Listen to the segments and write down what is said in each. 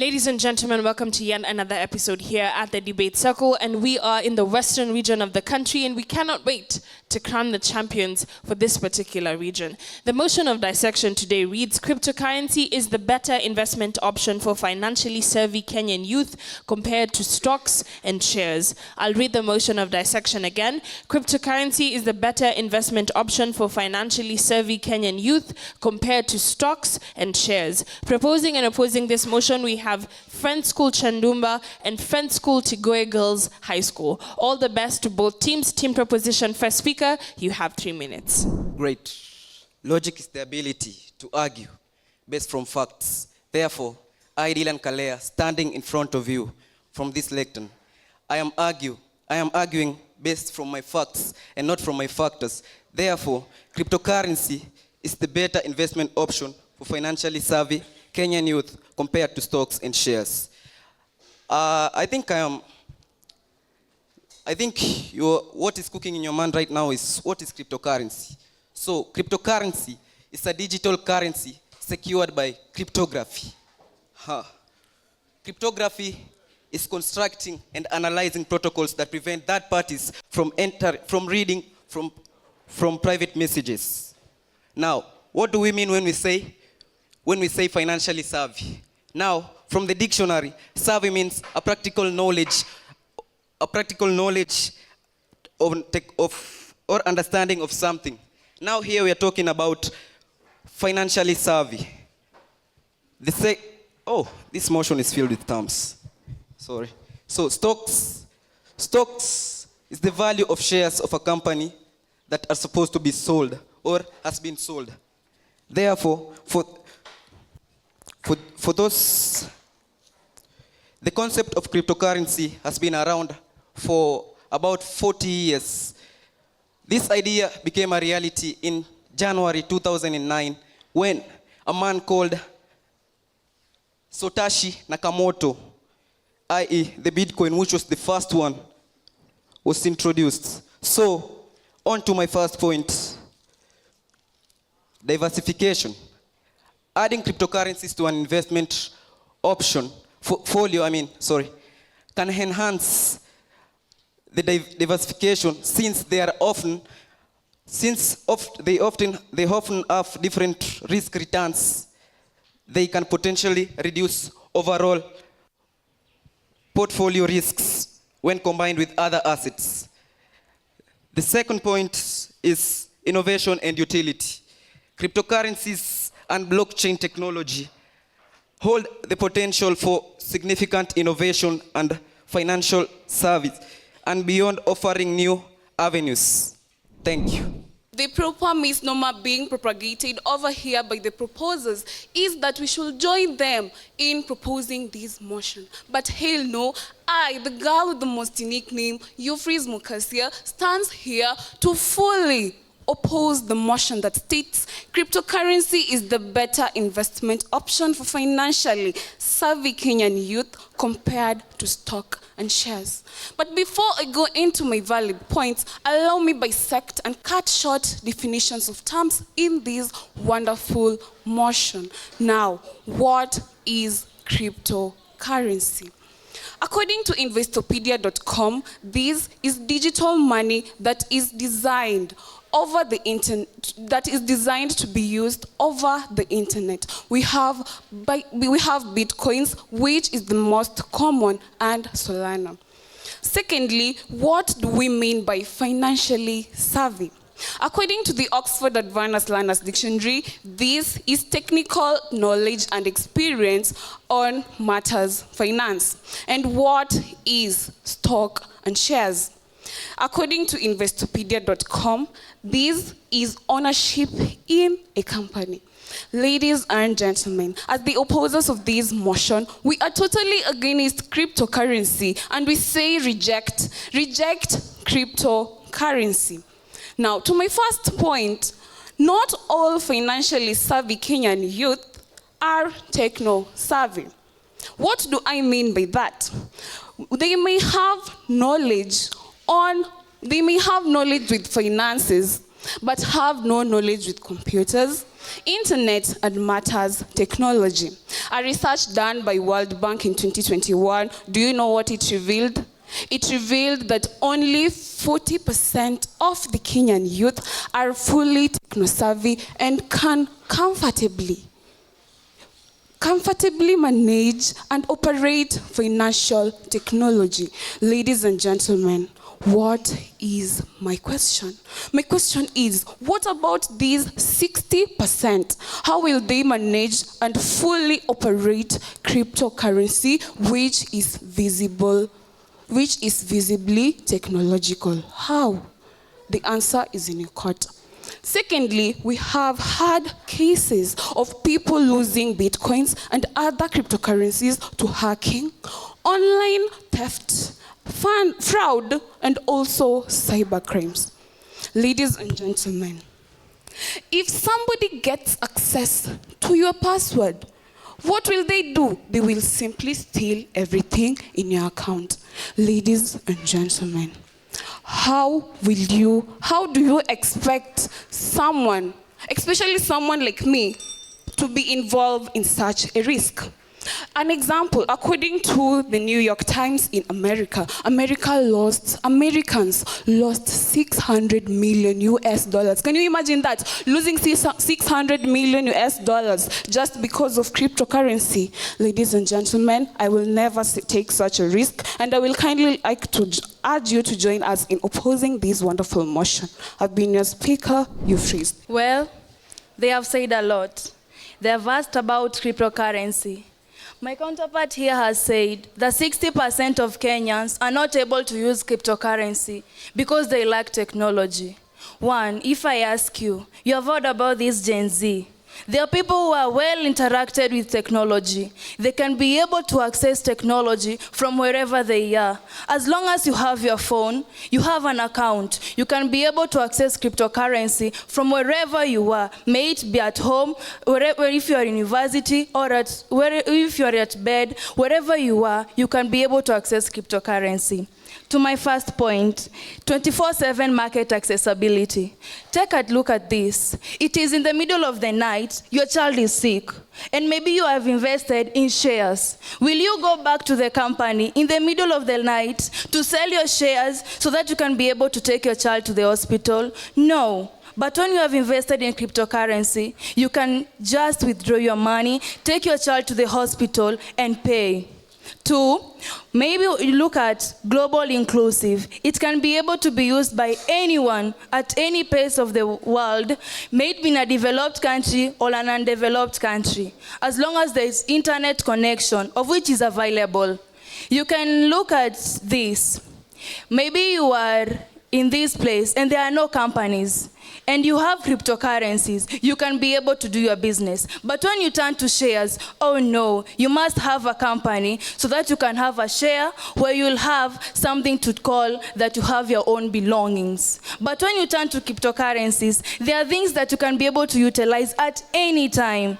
Ladies and gentlemen, welcome to yet another episode here at the Debate Circle, and we are in the western region of the country, and we cannot wait to crown the champions for this particular region. The motion of dissection today reads, cryptocurrency is the better investment option for financially savvy Kenyan youth compared to stocks and shares. I'll read the motion of dissection again. Cryptocurrency is the better investment option for financially savvy Kenyan youth compared to stocks and shares. Proposing and opposing this motion, we have Friends School Chandumba and Friends School Tigoi Girls High School. All the best to both teams. Team proposition first speaker, you have 3 minutes. Great. Logic is the ability to argue based from facts. Therefore, I, Dylan Kalea, standing in front of you from this lectern, I am arguing based from my facts and not from my factors. Therefore, cryptocurrency is the better investment option for financially savvy Kenyan youth compared to stocks and shares. I think what is cooking in your mind right now is what is cryptocurrency. So cryptocurrency is a digital currency secured by cryptography. Cryptography is constructing and analyzing protocols that prevent third parties from reading from private messages. Now, what do we mean when we say financially savvy? Now, from the dictionary, savvy means a practical knowledge of or understanding of something. Now here we are talking about financially savvy. This motion is filled with terms. Sorry. So stocks is the value of shares of a company that are supposed to be sold or has been sold. Therefore, for those, the concept of cryptocurrency has been around for about 40 years. This idea became a reality in January 2009 when a man called Satoshi Nakamoto, i.e. the Bitcoin, which was the first one, was introduced. So, on to my first point, diversification. Adding cryptocurrencies to an investment option portfolio, can enhance the diversification since they often have different risk returns. They can potentially reduce overall portfolio risks when combined with other assets. The second point is innovation and utility. Cryptocurrencies and blockchain technology hold the potential for significant innovation and financial service and beyond, offering new avenues. Thank you. The proper misnomer being propagated over here by the proposers is that we should join them in proposing this motion. But hell no, I, the girl with the most unique name, Euphrates Mukasia, stands here to fully oppose the motion that states cryptocurrency is the better investment option for financially savvy Kenyan youth compared to stock and shares. But before I go into my valid points, allow me bisect and cut short definitions of terms in this wonderful motion. Now, what is cryptocurrency? According to Investopedia.com, this is digital money that is designed over the internet, that is designed to be used over the internet. We have Bitcoins, which is the most common, and Solana. Secondly, what do we mean by financially savvy? According to the Oxford Advanced Learners Dictionary, this is technical knowledge and experience on matters finance. And what is stock and shares? According to Investopedia.com, this is ownership in a company. Ladies and gentlemen, as the opposers of this motion, we are totally against cryptocurrency and we say reject cryptocurrency. Now, to my first point, not all financially savvy Kenyan youth are techno-savvy. What do I mean by that? They may have knowledge with finances, but have no knowledge with computers. Internet and Matters Technology. A research done by World Bank in 2021, do you know what it revealed? It revealed that only 40% of the Kenyan youth are fully techno-savvy and can comfortably manage and operate financial technology. Ladies and gentlemen, what is my question? My question is, what about these 60%? How will they manage and fully operate cryptocurrency, which is visibly technological? How? The answer is in your court. Secondly, we have had cases of people losing bitcoins and other cryptocurrencies to hacking, online theft, fraud, and also cybercrimes. Ladies and gentlemen, if somebody gets access to your password, what will they do? They will simply steal everything in your account. Ladies and gentlemen, how do you expect someone, especially someone like me, to be involved in such a risk? An example, according to the New York Times in America, Americans lost 600 million US dollars. Can you imagine that? Losing 600 million US dollars just because of cryptocurrency. Ladies and gentlemen, I will never take such a risk, and I will kindly like to urge you to join us in opposing this wonderful motion. I've been your speaker, Euphrates. Well, they have said a lot. They have asked about cryptocurrency. My counterpart here has said that 60% of Kenyans are not able to use cryptocurrency because they lack technology. One, if I ask you, you have heard about this Gen Z. There are people who are well interacted with technology. They can be able to access technology from wherever they are. As long as you have your phone, you have an account, you can be able to access cryptocurrency from wherever you are, may it be at home, wherever, if you are in university, or if you are at bed, wherever you are, you can be able to access cryptocurrency. To my first point, 24/7 market accessibility. Take a look at this. It is in the middle of the night, your child is sick, and maybe you have invested in shares. Will you go back to the company in the middle of the night to sell your shares so that you can be able to take your child to the hospital? No. But when you have invested in cryptocurrency, you can just withdraw your money, take your child to the hospital, and pay. Two, maybe you look at global inclusive. It can be able to be used by anyone at any place of the world, may it be in a developed country or an undeveloped country, as long as there is internet connection, of which is available. You can look at this. Maybe you are in this place and there are no companies, and you have cryptocurrencies, you can be able to do your business. But when you turn to shares, oh no, you must have a company so that you can have a share where you'll have something to call that you have your own belongings. But when you turn to cryptocurrencies, there are things that you can be able to utilize at any time.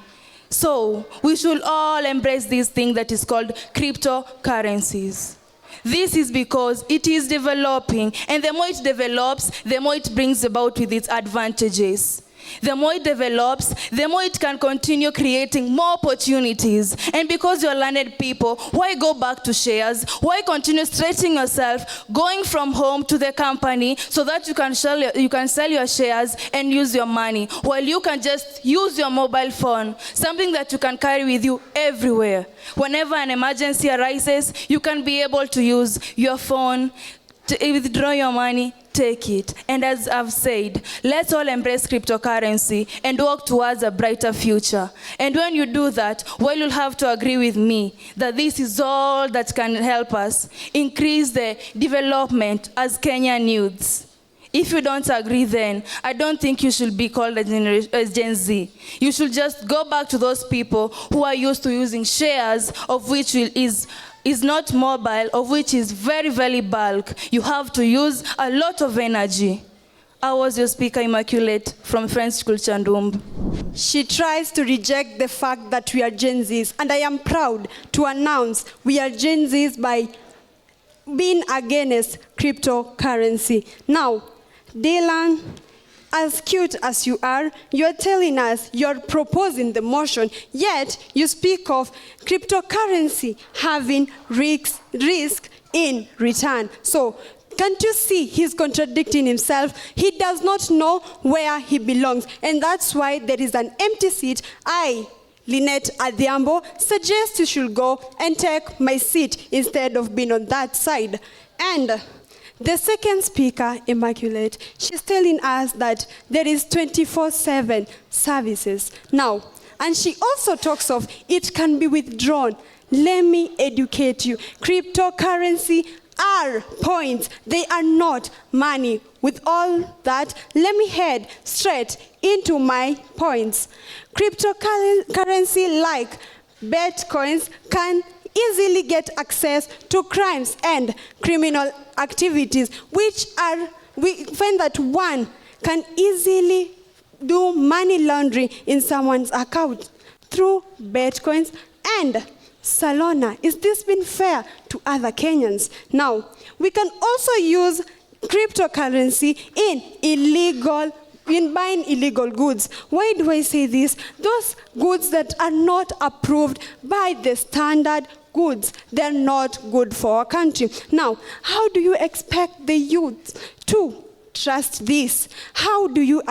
So we should all embrace this thing that is called cryptocurrencies. This is because it is developing, and the more it develops, the more it brings about with its advantages. The more it develops, the more it can continue creating more opportunities. And because you're learned people, why go back to shares? Why continue stretching yourself, going from home to the company so that you can sell your shares and use your money, while you can just use your mobile phone, something that you can carry with you everywhere. Whenever an emergency arises, you can be able to use your phone to withdraw your money, take it. And as I've said, let's all embrace cryptocurrency and work towards a brighter future. And when you do that, well, you'll have to agree with me that this is all that can help us increase the development as Kenyan youths. If you don't agree, then I don't think you should be called a Gen Z. You should just go back to those people who are used to using shares, of which is not mobile, of which is very, very bulk. You have to use a lot of energy. I was your speaker, Immaculate, from French School Chandumba. She tries to reject the fact that we are Gen Zs, and I am proud to announce we are Gen Zs by being against cryptocurrency. Now, Dylan, as cute as you are telling us you're proposing the motion, yet you speak of cryptocurrency having risk in return. So, can't you see he's contradicting himself? He does not know where he belongs. And that's why there is an empty seat. I, Lynette Adhiambo, suggest you should go and take my seat instead of being on that side. And the second speaker, Immaculate, she's telling us that there is 24/7 services. Now, and she also talks of it can be withdrawn. Let me educate you. Cryptocurrency are points. They are not money. With all that, let me head straight into my points. Cryptocurrency like Bitcoins can easily get access to crimes and criminal activities, we find that one can easily do money laundering in someone's account through Bitcoins and Salona. Is this been fair to other Kenyans? Now, we can also use cryptocurrency in buying illegal goods. Why do I say this? Those goods that are not approved by the standard goods, they're not good for our country. Now, how do you expect the youth to trust this? Why do you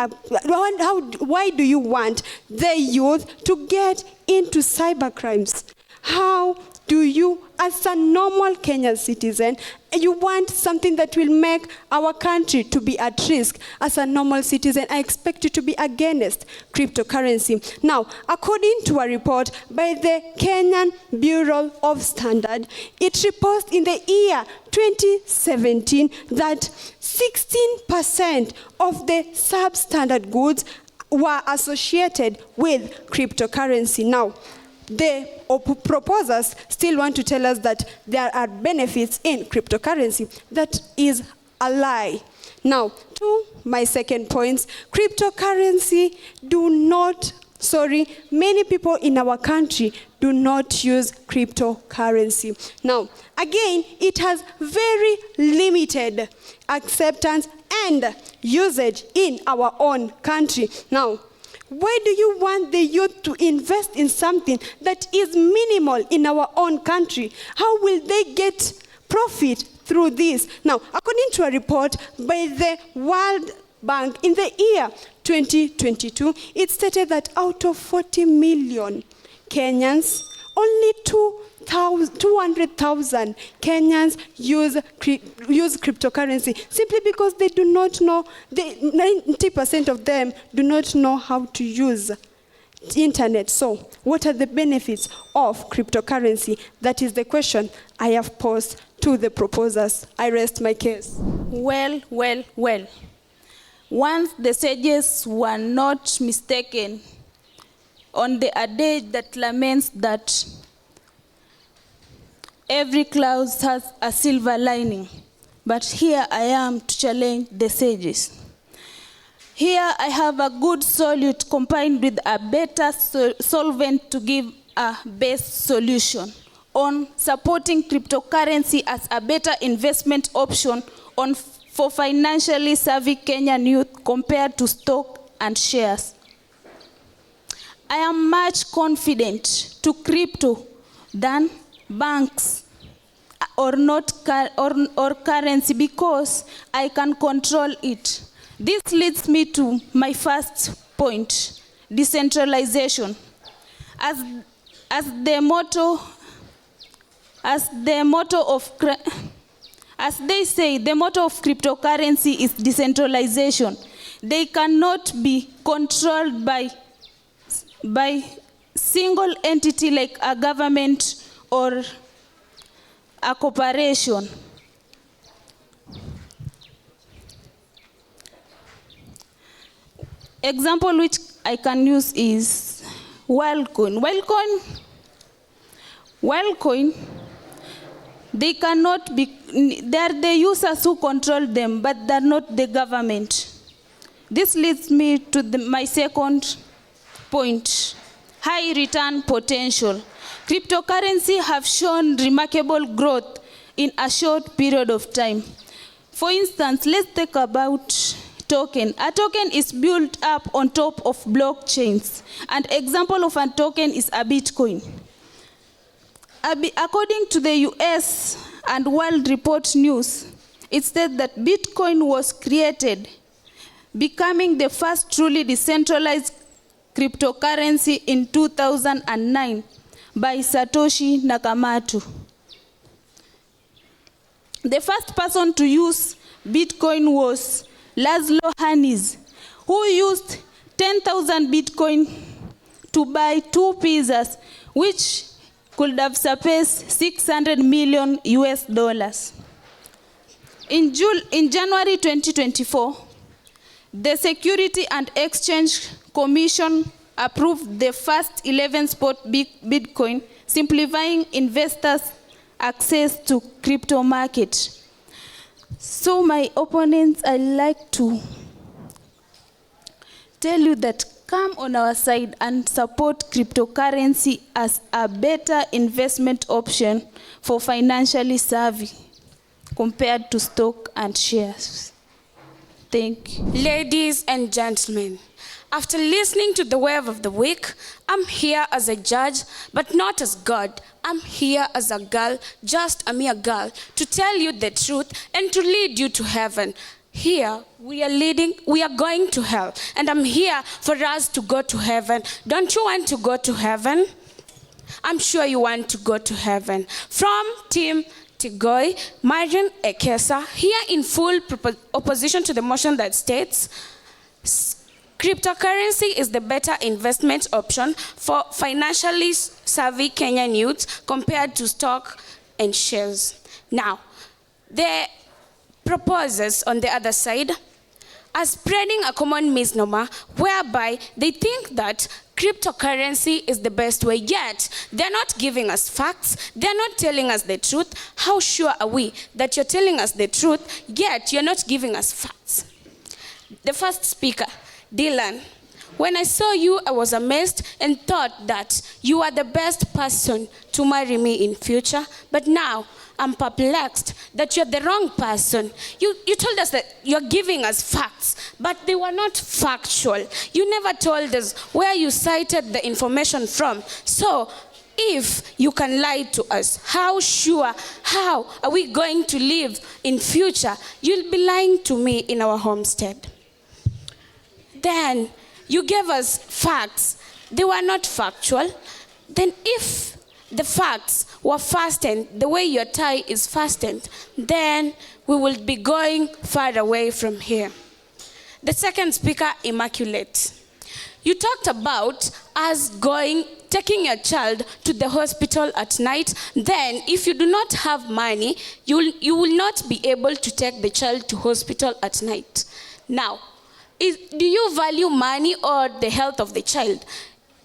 want the youth to get into cybercrimes? How do you, as a normal Kenyan citizen, you want something that will make our country to be at risk? As a normal citizen, I expect you to be against cryptocurrency. Now, according to a report by the Kenyan Bureau of Standards, it reports in the year 2017 that 16% of the substandard goods were associated with cryptocurrency. Now, the proposers still want to tell us that there are benefits in cryptocurrency. That is a lie. Now, to my second point, many people in our country do not use cryptocurrency. Now, again, it has very limited acceptance and usage in our own country. Now, why do you want the youth to invest in something that is minimal in our own country? How will they get profit through this? Now, according to a report by the World Bank in the year 2022, it stated that out of 40 million Kenyans, only 200,000 Kenyans use cryptocurrency simply because they do not know, 90% of them do not know how to use the internet. So, what are the benefits of cryptocurrency? That is the question I have posed to the proposers. I rest my case. Well. Once the sages were not mistaken on the adage that laments that every cloud has a silver lining. But here I am to challenge the sages. Here I have a good solute combined with a better solvent to give a best solution on supporting cryptocurrency as a better investment option for financially savvy Kenyan youth compared to stock and shares. I am much confident to crypto than banks or currency because I can control it. This leads me to my first point, decentralization. As they say, the motto of cryptocurrency is decentralization. They cannot be controlled by single entity like a government or a corporation. Example which I can use is WorldCoin. WorldCoin, they cannot be, they are the users who control them, but they're not the government. This leads me to my second point, high return potential. Cryptocurrency have shown remarkable growth in a short period of time. For instance, let's talk about token. A token is built up on top of blockchains. An example of a token is a Bitcoin. According to the US and World Report News, it said that Bitcoin was created, becoming the first truly decentralized cryptocurrency in 2009 by Satoshi Nakamoto. The first person to use Bitcoin was Laszlo Hanis, who used 10,000 Bitcoin to buy 2 pizzas, which could have surpassed 600 million US dollars. In January 2024, the Security and Exchange Commission approved the first 11 spot Bitcoin, simplifying investors' access to crypto market. So my opponents, I like to tell you that come on our side and support cryptocurrency as a better investment option for financially savvy compared to stock and shares. Thank you. Ladies and gentlemen, after listening to the wave of the week, I'm here as a judge, but not as God. I'm here as a girl, just a mere girl, to tell you the truth and to lead you to heaven. Here, we are going to hell, and I'm here for us to go to heaven. Don't you want to go to heaven? I'm sure you want to go to heaven. From Team Tigoi, Marian Ekesa, here in full opposition to the motion that states, cryptocurrency is the better investment option for financially savvy Kenyan youths compared to stock and shares. Now, the proposers on the other side are spreading a common misnomer whereby they think that cryptocurrency is the best way, yet they're not giving us facts, they're not telling us the truth. How sure are we that you're telling us the truth, yet you're not giving us facts? The first speaker, Dylan, when I saw you, I was amazed and thought that you are the best person to marry me in future, but now I'm perplexed that you're the wrong person. You told us that you're giving us facts, but they were not factual. You never told us where you cited the information from. So, if you can lie to us, how are we going to live in future? You'll be lying to me in our homestead. Then, you gave us facts. They were not factual. Then if the facts were fastened the way your tie is fastened, then we will be going far away from here. The second speaker, Immaculate. You talked about us taking your child to the hospital at night. Then, if you do not have money, you will not be able to take the child to hospital at night. Now, do you value money or the health of the child?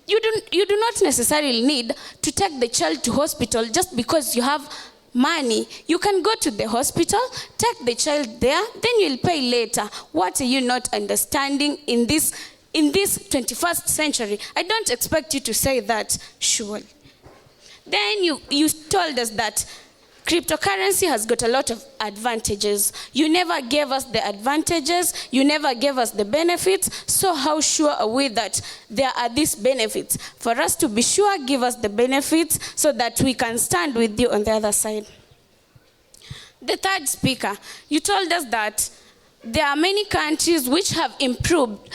You do not necessarily need to take the child to hospital just because you have money. You can go to the hospital, take the child there, then you'll pay later. What are you not understanding in this 21st century? I don't expect you to say that, surely. Then you told us that cryptocurrency has got a lot of advantages. You never gave us the advantages. You never gave us the benefits. So how sure are we that there are these benefits? For us to be sure, give us the benefits so that we can stand with you on the other side. The third speaker, you told us that there are many countries which have improved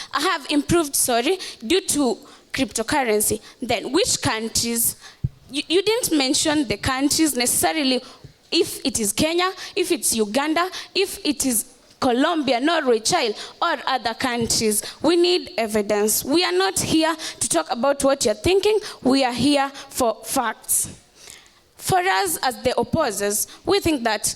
due to cryptocurrency. Then which countries? You didn't mention the countries necessarily, if it is Kenya, if it's Uganda, if it is Colombia, Norway, Chile, or other countries. We need evidence. We are not here to talk about what you're thinking. We are here for facts. For us as the opposers, we think that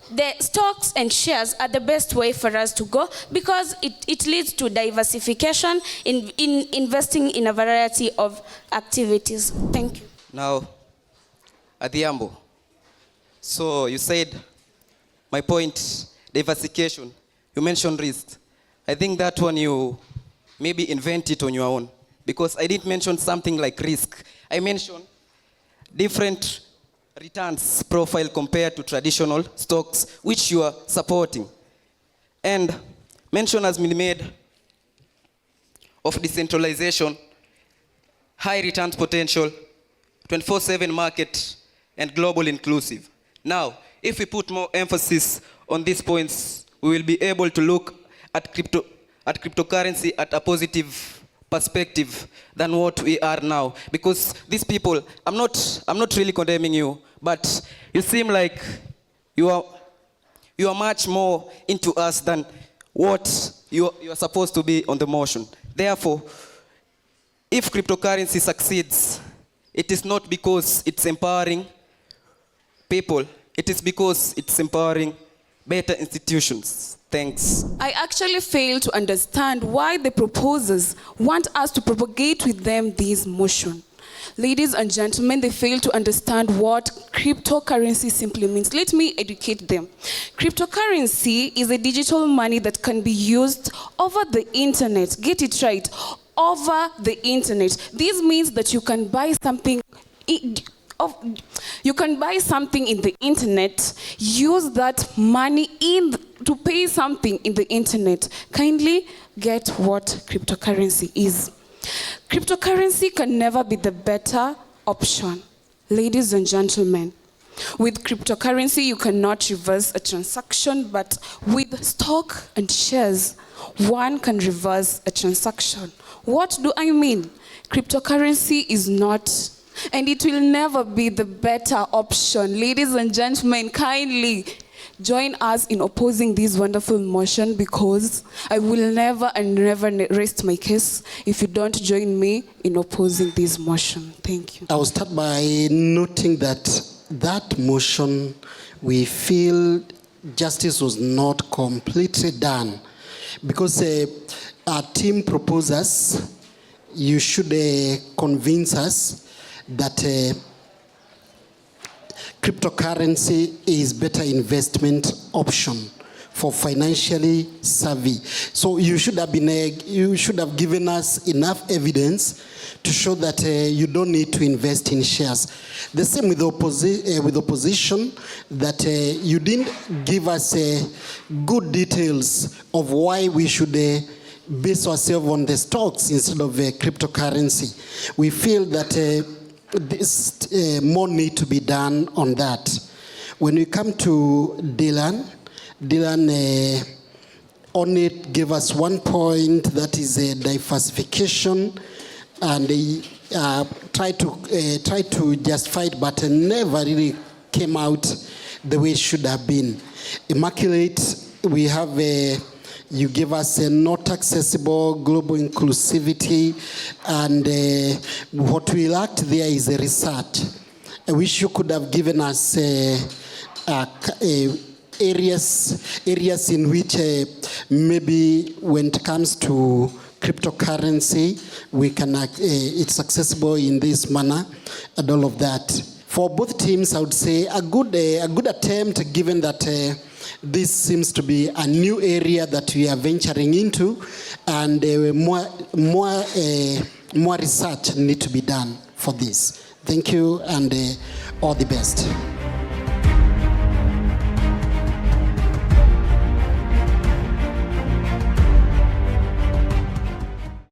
the stocks and shares are the best way for us to go because it leads to diversification in investing in a variety of activities. Thank you. Now, Adhiambo, so you said, my point, diversification, you mentioned risk. I think that one you maybe invent it on your own because I didn't mention something like risk. I mentioned different returns profile compared to traditional stocks which you are supporting. And mention has been made of decentralization, high returns potential, 24/7 market, and global inclusive. Now, if we put more emphasis on these points, we will be able to look at cryptocurrency at a positive perspective than what we are now. Because these people, I'm not really condemning you, but you seem like you are much more into us than what you are supposed to be on the motion. Therefore, if cryptocurrency succeeds, it is not because it's empowering people, it is because it's empowering better institutions. Thanks. I actually fail to understand why the proposers want us to propagate with them this motion. Ladies and gentlemen, they fail to understand what cryptocurrency simply means. Let me educate them. Cryptocurrency is a digital money that can be used over the internet. Get it right, over the internet. This means that you can buy something in the internet, use that money to pay something in the internet. Kindly get what cryptocurrency is. Cryptocurrency can never be the better option. Ladies and gentlemen, with cryptocurrency, you cannot reverse a transaction, but with stock and shares, one can reverse a transaction. What do I mean? Cryptocurrency is not, and it will never be the better option. Ladies and gentlemen, kindly join us in opposing this wonderful motion, because I will never and never rest my case if you don't join me in opposing this motion. Thank you. I will start by noting that motion, we feel justice was not completely done, because our team proposers, you should convince us that cryptocurrency is better investment option for financially savvy. So you should have given us enough evidence to show that you don't need to invest in shares. The same with opposition, that you didn't give us good details of why we should base ourselves on the stocks instead of cryptocurrency. We feel that this more need to be done on that. When we come to Dylan only gave us 1 point, that is a diversification, and they tried to justify it, but never really came out the way it should have been. Immaculate, we have you gave us a not accessible global inclusivity, and what we lacked there is a research. I wish you could have given us areas in which maybe when it comes to cryptocurrency, we can it's accessible in this manner and all of that. For both teams, I would say a good attempt, given that this seems to be a new area that we are venturing into, and more research need to be done for this. Thank you, and all the best.